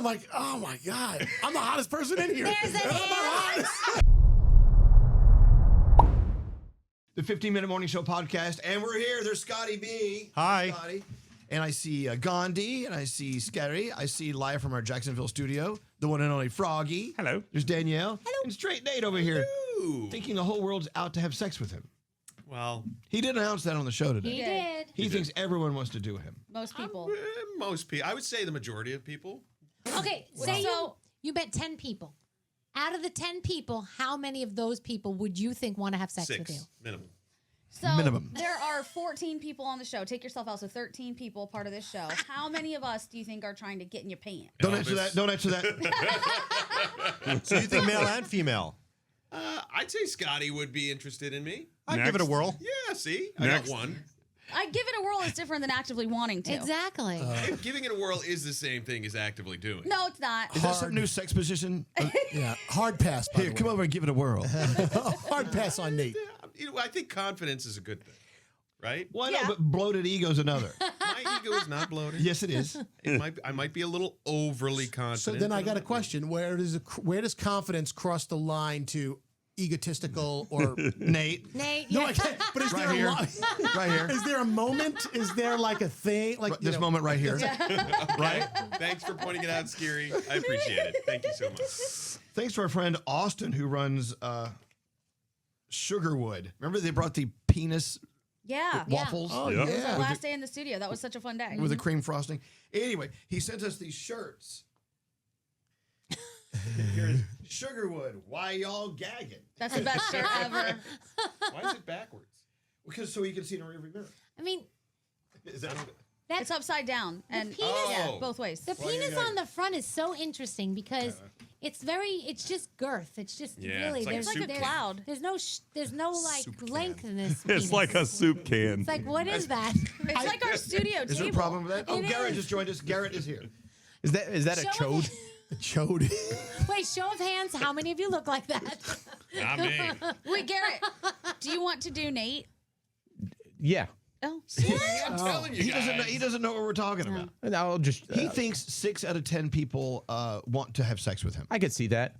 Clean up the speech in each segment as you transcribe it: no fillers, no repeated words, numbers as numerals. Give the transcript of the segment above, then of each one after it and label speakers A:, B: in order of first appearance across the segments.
A: like, oh my God, I'm the hottest person in here.
B: There's an
C: The 15-Minute Morning Show podcast, and we're here. There's Scotty B.
D: Hi.
C: Scotty. And I see Gandhi, and I see Skeery. I see live from our Jacksonville studio, the one and only Froggy.
D: Hello.
C: There's Danielle.
B: Hello.
C: And Straight Nate over here,
E: Ooh.
C: thinking the whole world's out to have sex with him.
E: Well,
C: He did announce that on the show today.
B: He did.
C: He thinks everyone wants to do him.
F: Most people.
E: most people. I would say the majority of people.
B: Okay, say you met 10 people. Out of the 10 people, how many of those people would you think want to have sex with you?
E: 6 minimum.
F: So
C: Minimum.
F: there are 14 people on the show. Take yourself out. So 13 people part of this show. How many of us do you think are trying to get in your pants?
C: Don't answer that. Don't answer that.
D: So you think male and female?
E: I'd say Scotty would be interested in me.
D: I'd give it a whirl.
E: Yeah, see? I got one.
F: I give it a whirl is different than actively wanting to.
B: Exactly.
E: If giving it a whirl is the same thing as actively doing.
F: No, it's not.
C: Is that some new sex position?
A: Yeah, hard pass. By
C: Here,
A: the
C: come
A: way.
C: over and give it a whirl.
A: Hard pass on Nate.
E: You know, I think confidence is a good thing, right?
C: Why
F: Yeah.
C: not? But bloated ego's another.
E: My ego is not bloated.
C: Yes, it is.
E: I might be a little overly confident.
A: So then I
E: but
A: got a
E: I'm not.
A: question: where does confidence cross the line to egotistical or
C: Nate.
B: Nate,
A: No,
B: yeah.
A: I can't. But is
C: Right
A: there
C: here.
A: a
C: Right here.
A: is there a moment? Is there like a thing? Like
C: This moment right here. Right?
E: Thanks for pointing it out, Skeery. I appreciate it. Thank you so much.
C: Thanks to our friend Austin, who runs Sugarwood. Remember they brought the penis
F: Yeah.
C: waffles
A: Oh
D: Yeah.
F: It was our
A: yeah.
F: last day in the studio. That was such a fun day.
C: with the cream frosting. Anyway, he sent us these shirts. Here's Sugarwood. Why y'all gagging?
F: That's the best shirt ever.
E: Why is it backwards?
C: Because so you can see in a rearview mirror.
B: I mean,
E: Is that
F: It's upside down. And
B: penis-
F: yeah,
E: Oh.
F: both ways.
B: the penis on the front is so interesting because it's just girth. It's just
E: Yeah,
B: really
E: it's like a
F: It's like a
E: soup
F: cloud.
B: There's no like length in this.
D: It's
B: penis.
D: like a soup can.
B: It's like, what is that?
F: It's like our studio
C: Is there a
F: table.
C: problem with that? Oh,
B: It
C: Garrett
B: is.
C: just joined us. Garrett is here.
G: Is that a
B: Show of-
G: chode?
A: Chode.
B: Wait, show of hands. How many of you look like that?
E: Not me.
F: Wait, Garrett, do you want to do Nate?
G: Yeah.
F: Oh.
E: I'm telling you guys.
C: He doesn't know what we're talking about.
G: I'll just.
C: He thinks 6 out of 10 people want to have sex with him.
G: I could see that.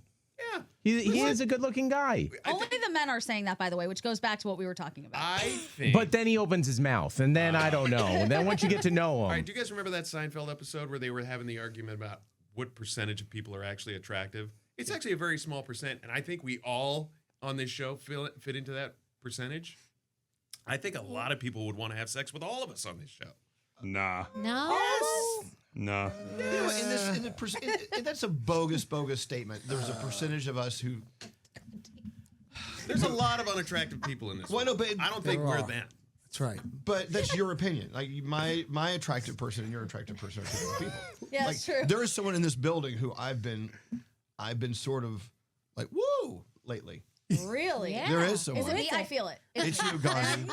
E: Yeah.
G: He is a good-looking guy.
F: Only the men are saying that, by the way, which goes back to what we were talking about.
E: I think.
G: But then he opens his mouth, and then I don't know. And then once you get to know him,
E: All right, do you guys remember that Seinfeld episode where they were having the argument about what percentage of people are actually attractive? It's actually a very small percent, and I think we all on this show fit into that percentage. I think a lot of people would want to have sex with all of us on this show.
D: Nah.
B: No.
D: Nah.
C: You know, that's a bogus statement. There's a percentage of us who.
E: There's a lot of unattractive people in this.
C: Well, no, but
E: I don't think
A: There
E: we're
A: are.
E: them.
A: That's right.
C: But that's your opinion. Like my attractive person and your attractive person are two different people.
F: Yeah,
C: like,
F: that's true.
C: There is someone in this building who I've been sort of like woo lately.
F: Really?
B: Yeah.
C: There is
F: Is
C: someone.
F: it me? I feel it.
C: It's you, Gandhi.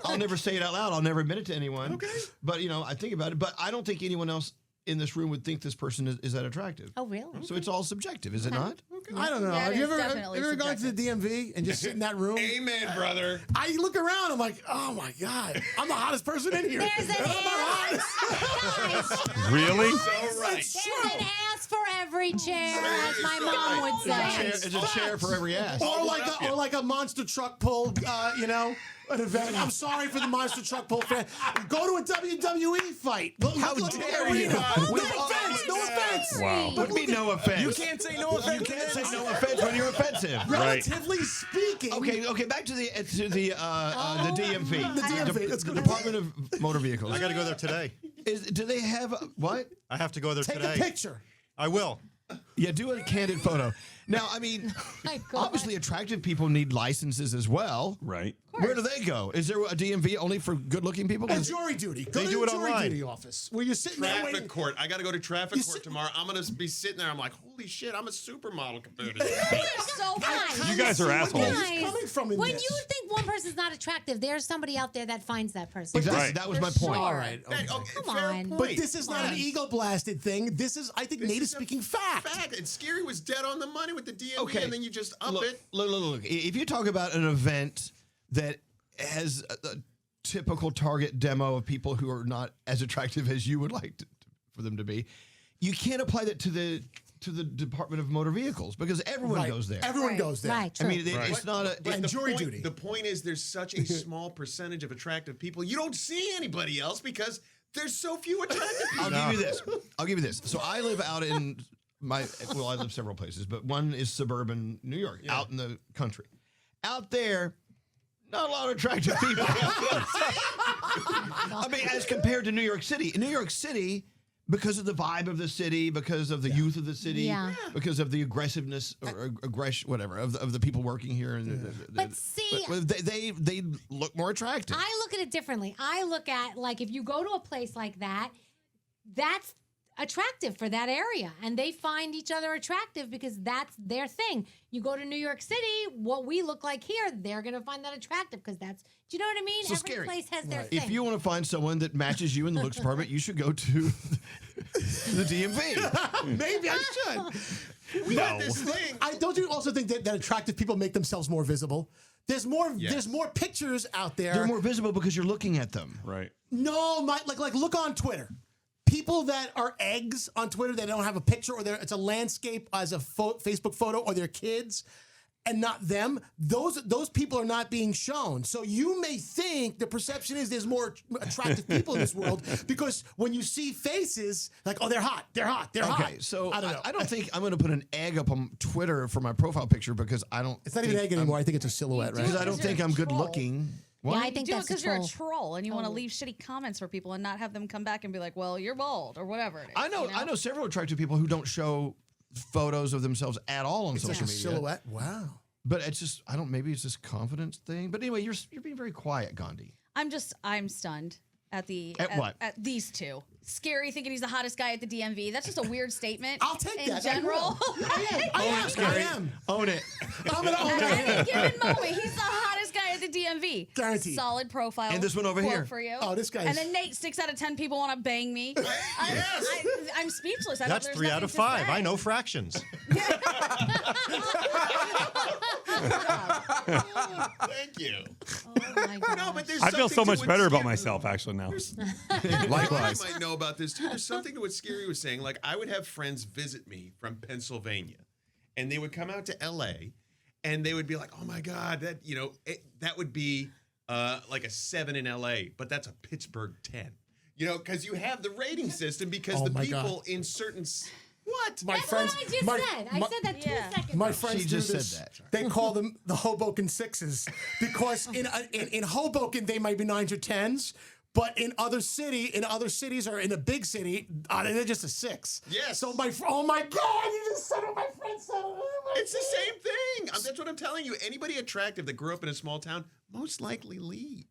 C: I'll never say it out loud. I'll never admit it to anyone.
E: Okay.
C: But I think about it. But I don't think anyone else in this room would think this person is that attractive.
B: Oh, really?
C: So it's all subjective, is it not?
A: I don't know.
F: Yeah, it
A: have you
F: is
A: ever
F: definitely
A: gone to the DMV and just sit in that room?
E: Amen, brother.
A: I look around. I'm like, oh my God, I'm the hottest person in here.
B: There's an
A: I'm the hottest.
B: Guys,
D: Really?
E: So right.
B: there's an ass for every chair, as my mom would say.
C: It's a chair for every ass.
A: Or like a monster truck pull, an event. I'm sorry for the monster truck pull fan. Go to a WWE fight.
C: How dare you?
A: No
C: With
A: offense. No offense.
D: Wow.
C: What do you mean no offense?
G: you can't say no offense.
C: You can't say no offense when you're offensive.
A: Relatively speaking.
C: Okay. Back to the DMV.
A: The DMV. Let's go
C: The
A: to
C: Department of Motor Vehicles.
D: I got to go there today.
C: Do they have what?
D: I have to go there
A: Take
D: today.
A: a picture.
D: I will.
C: Yeah, do a candid photo. Now, I mean,
B: My God.
C: obviously, attractive people need licenses as well.
D: Right.
C: Where do they go? Is there a DMV only for good-looking people?
A: And jury duty. Go
D: They
A: to
D: do
A: the
D: it
A: jury
D: online.
A: duty office where you're sitting there
E: Traffic
A: waiting.
E: court. I got to go to traffic
A: You
E: court
A: sit-
E: tomorrow. I'm going to be sitting there. I'm like, holy shit, I'm a supermodel compared to this.
F: You're so fine.
D: You guys are assholes.
A: Where's coming from in
B: when
A: this?
B: you think one person's not attractive, there's somebody out there that finds that person.
C: Exactly.
D: Right.
C: That was my
B: For
C: point.
B: sure.
A: All right. Okay.
B: Come
E: fair
B: on.
E: point.
A: But this is not an ego blasted thing. This is, I think, Nate is
E: a
A: speaking fact.
E: And Skeery was dead on the money with the DMV,
C: Okay.
E: and then you just up
C: Look,
E: it.
C: look. If you talk about an event that has a typical target demo of people who are not as attractive as you would like for them to be, you can't apply that to the Department of Motor Vehicles because everyone
A: Right.
C: goes there.
A: Everyone
F: Right.
A: goes there.
B: Right.
C: I
B: True.
C: mean, it's not a.
A: And jury duty.
E: The point is, there's such a small percentage of attractive people. You don't see anybody else because there's so few attractive people.
C: I'll give you this. So I live out in I live several places, but one is suburban New York, out in the country. Out there, not a lot of attractive people. I mean, as compared to New York City. In New York City, because of the vibe of the city, because of the youth of the city,
B: Yeah.
C: because of the aggressiveness or aggression, whatever, of the people working here. And
B: But see,
C: they look more attractive.
B: I look at it differently. I look at like if you go to a place like that, that's attractive for that area, and they find each other attractive because that's their thing. You go to New York City, what we look like here, they're gonna find that attrective because that's. Do you know what I mean?
C: So
B: Every
C: Skeery.
B: place has their thing.
C: If you want to find someone that matches you in the looks department, you should go to the DMV.
A: Maybe I should.
E: We got this thing.
A: Don't you also think that attractive people make themselves more visible? There's more.
E: Yes.
A: There's more pictures out there.
C: They're more visible because you're looking at them.
H: Right.
A: No, like look on Twitter. People that are eggs on Twitter, they don't have a picture, or it's a landscape as a Facebook photo, or their kids, and not them. Those people are not being shown. So you may think the perception is there's more attractive people in this world because when you see faces, like they're hot.
C: Okay, so
A: I don't know.
C: I don't think I'm going to put an egg up on Twitter for my profile picture because I don't.
A: It's not even an egg anymore. I think it's a silhouette, right?
C: Because I don't
F: Because
C: think
F: you're
C: I'm
F: a
C: good
F: troll.
C: looking.
B: yeah, I
F: You
B: think
F: do it
B: that's
F: because
B: a
F: you're a
B: troll.
F: troll and you want to
B: Totally.
F: leave shitty comments for people and not have them come back and be like, well, you're bald or whatever it is.
C: I know.
F: you
C: I know several attractive people who don't show photos of themselves at all on
A: It's like
C: social
A: a
C: media.
A: silhouette. Wow.
C: But it's just I don't. Maybe it's this confidence thing. But anyway, you're being very quiet, Gandhi.
F: I'm stunned at
C: what?
F: At these two. Skeery thinking he's the hottest guy at the DMV. That's just a weird statement.
A: I'll take
F: in
A: that.
F: general.
A: I am.
C: Own it.
A: I'm gonna own
F: At any
A: it.
F: given moment, he's the hottest guy at the DMV.
A: Guaranteed.
F: Solid profile.
C: And this one over
F: quote
C: here.
F: for you.
A: Oh, this guy's-
F: And then Nate, 6 out of 10 people want to bang me. I'm speechless.
D: That's
F: there's
D: 3 out
F: nothing
D: of
F: to
D: 5.
F: say.
D: I know fractions.
E: Thank you.
B: Oh my God.
E: No, but there's
H: I feel
E: something
H: so
E: to
H: much
E: what
H: better about
E: Skeery-
H: myself actually now.
C: Likewise.
E: I might know about this too. There's something to what Skeery was saying. Like I would have friends visit me from Pennsylvania, and they would come out to L.A. and they would be like, "Oh my God, that would be like a 7 in L.A., but that's a Pittsburgh 10." Because you have the rating system because
A: Oh
E: the
A: my
E: people
A: God.
E: in certain what
A: My
B: That's
A: friends.
B: what I just said. I said that 2
F: Yeah.
B: seconds
A: My
B: ago.
A: friends
C: She
A: do
C: just
A: this.
C: said that.
A: They call them the Hoboken sixes because in Hoboken they might be 9s or 10s, but in other cities or in a big city, they're just a 6.
E: Yes.
A: So oh my God, you just said what my friend said. Oh my
E: It's the same thing. That's what I'm telling you. Anybody attractive that grew up in a small town most likely leaves.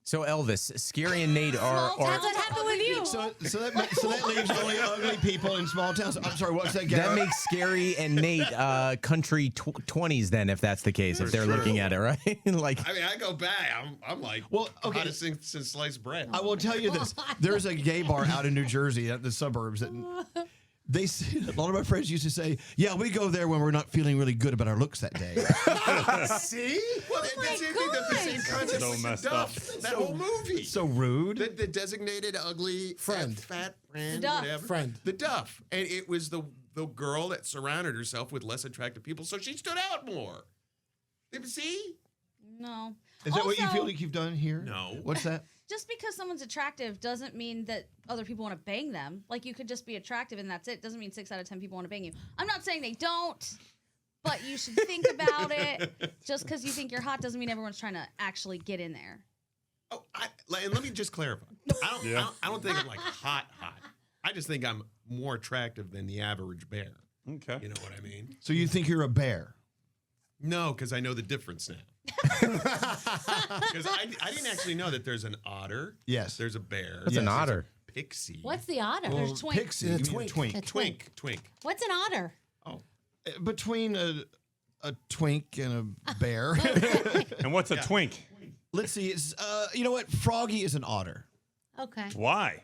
G: So Elvis, Skeery and Nate are
B: That's what happened with you.
C: So that leaves only ugly people in small towns. I'm sorry, what's that?
G: that
C: Garrett?
G: makes Skeery and Nate country 20s then, if that's the case, if they're
E: true.
G: looking at it, right? Like
E: I mean, I go back. I'm like,
C: Well, okay.
E: hottest thing since sliced bread.
C: I will tell you this. There's a gay bar out in New Jersey, at the suburbs, that they say, a lot of my friends used to say, yeah, we go there when we're not feeling really good about our looks that day.
A: See?
E: Well, that's the same concept
H: So
E: with the
H: messed
E: Duff. That whole movie.
C: So rude.
E: The designated ugly
A: Friend.
E: fat friend,
F: The Duff.
E: whatever.
A: Friend.
E: The Duff. And it was the girl that surrounded herself with less attractive people, so she stood out more. See?
F: No.
C: Is that what you
F: Also,
C: feel like you've done here?
E: No.
C: What's that?
F: Just because someone's attractive doesn't mean that other people want to bang them. Like, you could just be attractive and that's it. Doesn't mean 6 out of 10 people want to bang you. I'm not saying they don't, but you should think about it. Just because you think you're hot doesn't mean everyone's trying to actually get in there.
E: Oh, and let me just clarify. I don't think I'm like hot. I just think I'm more attractive than the average bear.
H: Okay.
E: You know what I mean?
C: So you think you're a bear?
E: No, because I know the difference now. Because I didn't actually know that there's an otter.
C: Yes.
E: There's a bear.
G: What's an
E: there's a
G: otter?
E: Pixie.
B: What's the otter?
F: There's twink.
C: Pixie.
A: Yeah,
C: You mean
A: twink.
C: twink.
B: A
E: Twink.
B: What's an otter?
E: Oh,
C: Between a twink and a bear.
H: And what's a twink?
C: Let's see. It's you know what? Froggy is an otter
B: Okay.
H: Why?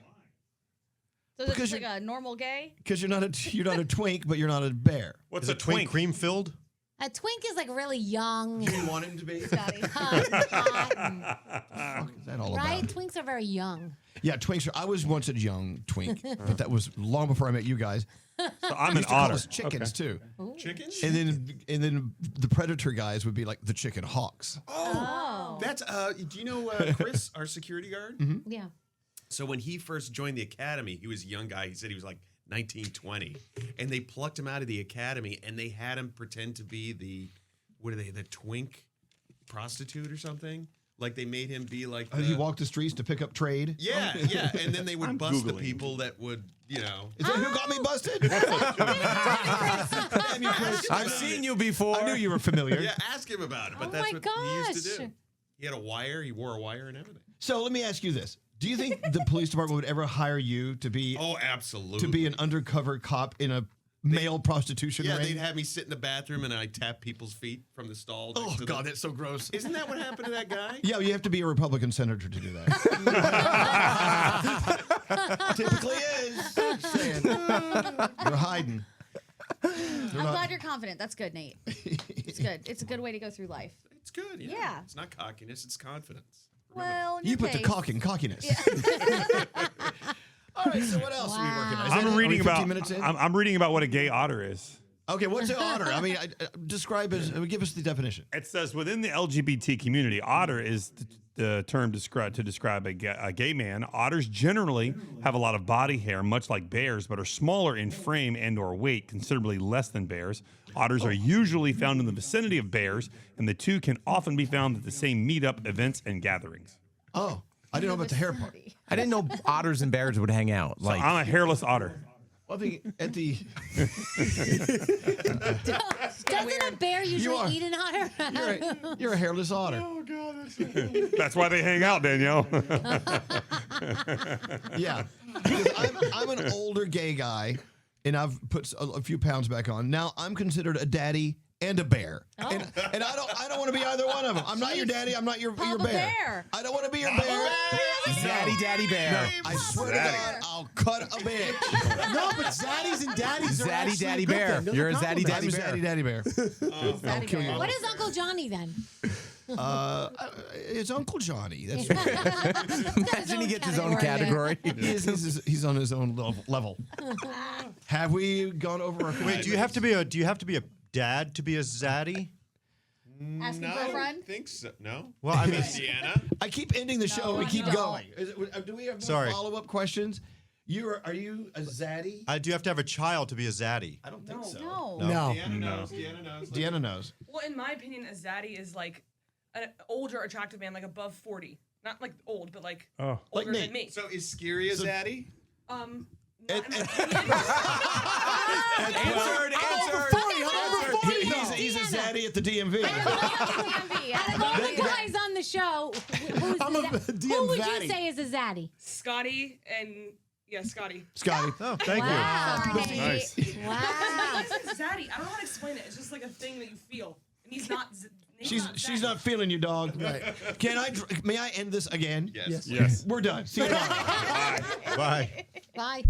F: So it's
C: Because
F: just like a normal gay?
C: because you're not a twink, but you're not a bear.
H: What's
D: Is
H: a
D: a twink
H: twink?
D: cream filled?
B: A twink is like really young.
C: You want him to be?
F: Scotty.
B: hot and-
C: What is that all
B: right?
C: about?
B: Twinks are very young.
C: Yeah, twinks are. I was once a young twink, but that was long before I met you guys.
H: So I'm an
C: Used to call
H: otter.
C: us chickens too.
E: Chickens?
C: And then the predator guys would be like the chicken hawks.
F: Oh.
E: That's do you know Chris, our security guard?
B: Yeah.
E: So when he first joined the academy, he was a young guy. He said he was like 19, 20. And they plucked him out of the academy and they had him pretend to be the twink prostitute or something. Like they made him be like
C: He walked the streets to pick up trade.
E: Yeah. And then they would bust the people that would,
C: Is that who got me busted? Damn you, Chris.
G: I've seen you before.
C: I knew you were familiar.
E: Yeah, ask him about it. But
B: Oh
E: that's
B: my
E: what he used to
B: gosh.
E: do. He had a wire. He wore a wire and everything.
C: So let me ask you this: do you think the police department would ever hire you to be
E: absolutely.
C: an undercover cop in a male prostitution
E: Yeah,
C: ring?
E: they'd have me sit in the bathroom and I'd tap people's feet from the stall.
C: Oh God, that's so gross.
E: Isn't that what happened to that guy?
C: Yeah, you have to be a Republican senator to do that. Typically is. Just saying. You're hiding.
F: I'm glad you're confident. That's good, Nate. It's good. It's a good way to go through life.
E: It's good.
F: Yeah.
E: It's not cockiness. It's confidence.
F: Well, in
C: You
F: your
C: put the
F: case-
C: cock in cockiness. All right, so what else are we working on? Is that it?
H: I'm
C: Are we
H: reading
C: 15
H: about.
C: minutes in?
H: I'm reading about what a gay otter is.
C: Okay, what's an otter? I mean, describe as give us the definition.
H: It says within the LGBT community, otter is the term to describe a gay man. Otters generally have a lot of body hair, much like bears, but are smaller in frame and/or weight, considerably less than bears. Otters are usually found in the vicinity of bears, and the two can often be found at the same meetup, events, and gatherings.
C: Oh, I didn't know about the hair part.
G: I didn't know otters and bears would hang out.
H: So
G: Like,
H: I'm a hairless otter.
C: Well, at the
B: Doesn't a bear
C: are.
B: usually eat an otter?
C: you're a hairless otter.
H: That's why they hang out, Danielle.
C: Yeah, because I'm an older gay guy, and I've put a few pounds back on. Now I'm considered a daddy and a bear, and I don't want to be either one of them. I'm not your daddy. I'm not your
F: Papa
C: bear.
F: Bear.
C: I don't want to be your bear.
G: Zaddy Daddy Bear.
C: I swear to God, I'll cut a bitch.
A: No, but zaddies and daddies are
G: Zaddy
A: actually
G: Daddy
A: good
G: Bear.
A: then. Those
G: You're
A: are
G: a zaddy
A: compliments.
G: daddy
C: I'm
G: bear.
C: Zaddy Daddy Bear.
F: Zaddy
C: kill you
F: Bear.
C: all.
B: What is Uncle Johnny then?
C: It's Uncle Johnny. That's
G: Imagine he gets his own category.
C: he's on his own level. Have we gone over our?
D: Wait, do you have to be a dad to be a zaddy?
F: Asking
E: No,
F: for a
E: I
F: friend?
E: don't think so. No.
D: Well, I mean,
E: Deanna?
C: I keep ending the show. and we keep
F: no.
C: going. Do we have more
D: Sorry.
C: follow-up questions? Are you a zaddy?
D: I do have to have a child to be a zaddy.
C: I don't think so.
F: No.
A: No.
E: Deanna knows. Deanna knows.
C: Deanna knows.
I: Well, in my opinion, a zaddy is like an older, attractive man, like above 40. Not like old, but like
H: Oh.
I: older
C: Like
I: than me.
E: So is Skeery a zaddy?
I: Not in my opinion.
G: Answered.
C: He's a zaddy at the DMV.
B: Out of all the guys on the show,
A: I'm a
B: who
A: DM
B: would
A: zaddy.
B: you say is a zaddy?
I: Scotty and Scotty.
C: Scotty.
D: Oh, thank you.
B: Wow.
H: Nice.
B: Wow.
I: Zaddy. I don't know how to explain it. It's just like a thing that you feel, and he's not.
C: She's
I: zaddy.
C: not feeling you, dog. Right. May I end this again?
E: Yes.
H: Yes.
C: We're done. See you tomorrow.
D: Bye.
B: Bye.